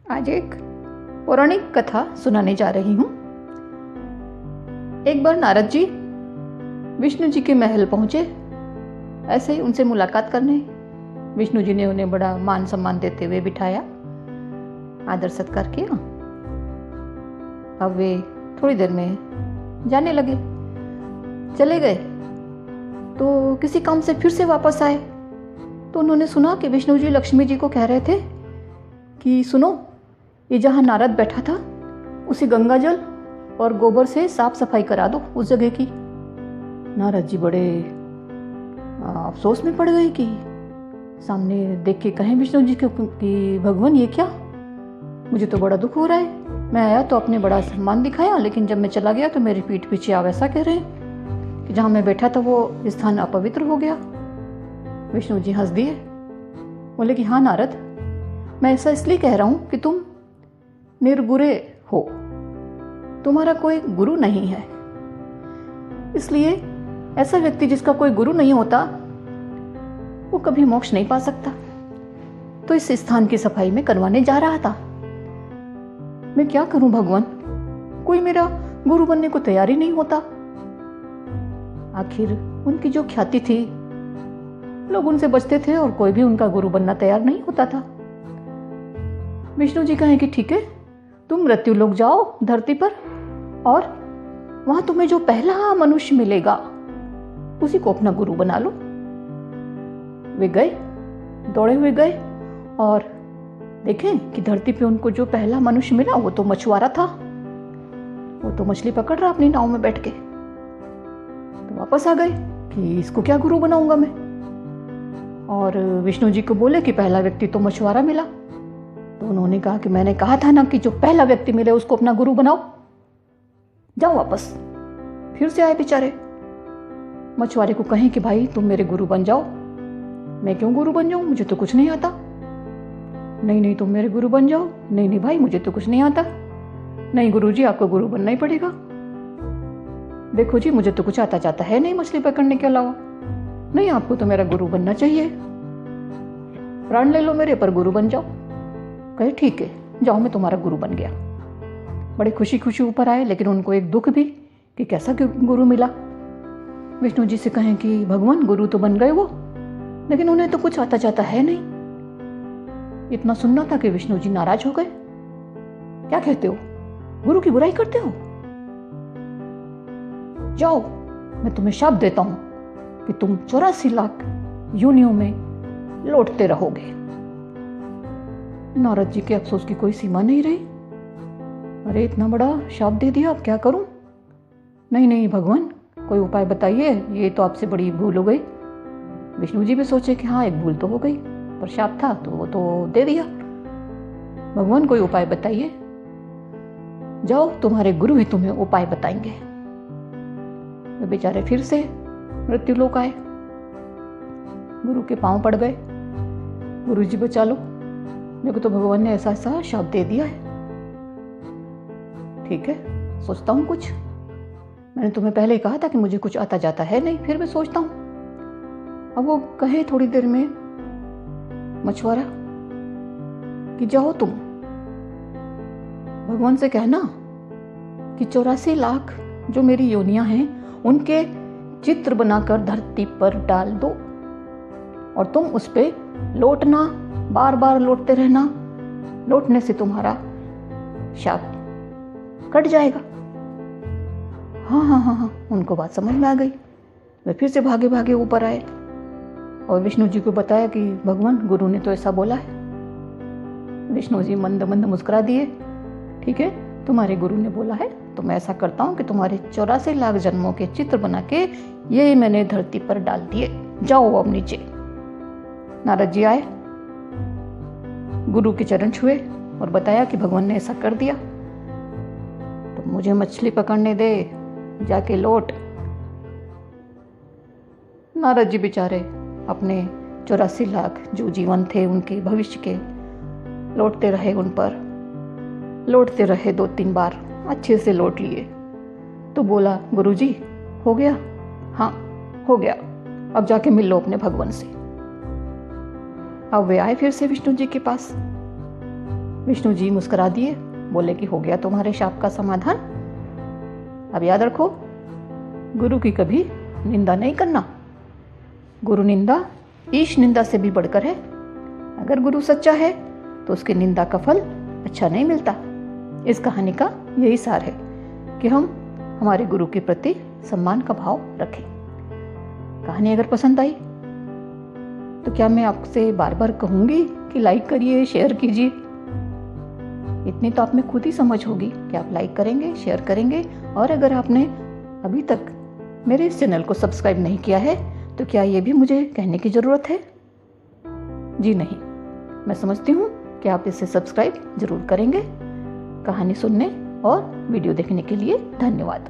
आज एक पौराणिक कथा सुनाने जा रही हूँ। एक बार नारद जी विष्णु जी के महल पहुंचे, ऐसे ही उनसे मुलाकात करने। विष्णु जी ने उन्हें बड़ा मान सम्मान देते हुए बिठाया, आदर सत्कार किया। अब वे थोड़ी देर में जाने लगे, चले गए तो किसी काम से फिर से वापस आए तो उन्होंने सुना कि विष्णु जी लक्ष्मी जी को कह रहे थे कि सुनो, ये जहाँ नारद बैठा था उसी गंगा जल और गोबर से साफ सफाई करा दो उस जगह की। नारद जी बड़े अफसोस में पड़ गए कि सामने देख के कहें विष्णु जी को कि भगवान ये क्या, मुझे तो बड़ा दुख हो रहा है। मैं आया तो अपने बड़ा सम्मान दिखाया, लेकिन जब मैं चला गया तो मेरी पीठ पीछे आप ऐसा कह रहे हैं कि जहाँ मैं बैठा था वो स्थान अपवित्र हो गया। विष्णु जी हंस दिए, बोले कि हाँ नारद, मैं ऐसा इसलिए कह रहा हूँ कि तुम निर्गुरे हो, तुम्हारा कोई गुरु नहीं है। इसलिए ऐसा व्यक्ति जिसका कोई गुरु नहीं होता वो कभी मोक्ष नहीं पा सकता। तो इस स्थान की सफाई में करवाने जा रहा था। मैं क्या करूं भगवान, कोई मेरा गुरु बनने को तैयार ही नहीं होता। आखिर उनकी जो ख्याति थी, लोग उनसे बचते थे और कोई भी उनका गुरु बनना तैयार नहीं होता था। विष्णु जी कहें कि ठीक है, तुम मृत्यु लोक जाओ धरती पर और वहां तुम्हें जो पहला मनुष्य मिलेगा उसी को अपना गुरु बना लो। वे गए, दौड़े हुए गए और देखें कि धरती पे उनको जो पहला मनुष्य मिला वो तो मछुआरा था। वो तो मछली पकड़ रहा अपनी नाव में बैठ के। तो वापस आ गए कि इसको क्या गुरु बनाऊंगा मैं। और विष्णु जी को बोले कि पहला व्यक्ति तो मछुआरा मिला। तो उन्होंने कहा कि मैंने कहा था ना कि जो पहला व्यक्ति मिले उसको अपना गुरु बनाओ, जाओ वापस। फिर से आए बेचारे। मछुआरे को कहें कि भाई तुम मेरे गुरु बन जाओ। मैं क्यों गुरु बन जाऊं, मुझे तो कुछ नहीं आता। नहीं नहीं, तुम मेरे गुरु बन जाओ। नहीं नहीं भाई, मुझे तो कुछ नहीं आता। नहीं गुरु जी, आपको गुरु बनना ही पड़ेगा। देखो जी, मुझे तो कुछ आता जाता है नहीं मछली पकड़ने के अलावा। नहीं, आपको तो मेरा गुरु बनना चाहिए। प्राण ले लो मेरे, पर गुरु बन जाओ। कहे ठीक है, जाओ, मैं तुम्हारा गुरु बन गया। बड़े खुशी खुशी ऊपर आए, लेकिन उनको एक दुख भी कि कैसा गुरु मिला। विष्णु जी से कहें कि भगवान गुरु तो बन गए वो, लेकिन उन्हें तो कुछ आता जाता है नहीं। इतना सुनना था कि विष्णु जी नाराज हो गए। क्या कहते हो, गुरु की बुराई करते हो? जाओ, मैं तुम्हें शाप देता हूं कि तुम 84 लाख योनियों में लौटते रहोगे। नारद जी के अफसोस की कोई सीमा नहीं रही। अरे इतना बड़ा शाप दे दिया, अब क्या करूं? नहीं नहीं भगवान, कोई उपाय बताइए, ये तो आपसे बड़ी भूल हो गई। विष्णु जी भी सोचे कि हाँ एक भूल तो हो गई, पर शाप था तो वो तो दे दिया। भगवान कोई उपाय बताइए। जाओ, तुम्हारे गुरु ही तुम्हें उपाय बताएंगे। वे बेचारे फिर से मृत्यु लोक आए, गुरु के पांव पड़ गए। गुरु जी बचा लो, मेरे को तो भगवान ने ऐसा ऐसा शाप दे दिया है। ठीक है, सोचता हूँ कुछ। मैंने तुम्हें पहले ही कहा था कि मुझे कुछ आता जाता है नहीं, फिर भी सोचता हूँ। अब वो कहे थोड़ी देर में मछुआरा कि जाओ तुम भगवान से कहना कि 84 लाख जो मेरी योनियां हैं उनके चित्र बनाकर धरती पर डाल दो और तुम उस पे लौटना, बार बार लौटते रहना। लौटने से तुम्हारा शाप कट जाएगा। हाँ हाँ हाँ हाँ, उनको बात समझ में आ गई। वे फिर से भागे भागे ऊपर आए और विष्णु जी को बताया कि भगवान गुरु ने तो ऐसा बोला है। विष्णु जी मंद मंद मुस्कुरा दिए। ठीक है, तुम्हारे गुरु ने बोला है तो मैं ऐसा करता हूँ कि तुम्हारे 84 लाख जन्मों के चित्र बना के ये मैंने धरती पर डाल दिए। जाओ अब नीचे। नारद जी आए, गुरु के चरण छुए और बताया कि भगवान ने ऐसा कर दिया, तो मुझे मछली पकड़ने दे, जाके लौट। नारद जी बेचारे अपने 84 लाख जो जीवन थे उनके भविष्य के लौटते रहे, उन पर लौटते रहे 2-3 बार, अच्छे से लौट लिए। तो बोला गुरुजी हो गया? हाँ हो गया, अब जाके मिल लो अपने भगवान से। अब वे आए फिर से विष्णु जी के पास। विष्णु जी मुस्कुरा दिए, बोले कि हो गया तुम्हारे शाप का समाधान। अब याद रखो, गुरु की कभी निंदा नहीं करना। गुरु निंदा ईश निंदा से भी बढ़कर है। अगर गुरु सच्चा है तो उसकी निंदा का फल अच्छा नहीं मिलता। इस कहानी का यही सार है कि हम हमारे गुरु के प्रति सम्मान का भाव रखें। कहानी अगर पसंद आई तो क्या मैं आपसे बार बार कहूंगी कि लाइक करिए, शेयर कीजिए? इतनी तो आप में खुद ही समझ होगी कि आप लाइक करेंगे, शेयर करेंगे। और अगर आपने अभी तक मेरे इस चैनल को सब्सक्राइब नहीं किया है तो क्या ये भी मुझे कहने की ज़रूरत है? जी नहीं, मैं समझती हूँ कि आप इसे सब्सक्राइब जरूर करेंगे। कहानी सुनने और वीडियो देखने के लिए धन्यवाद।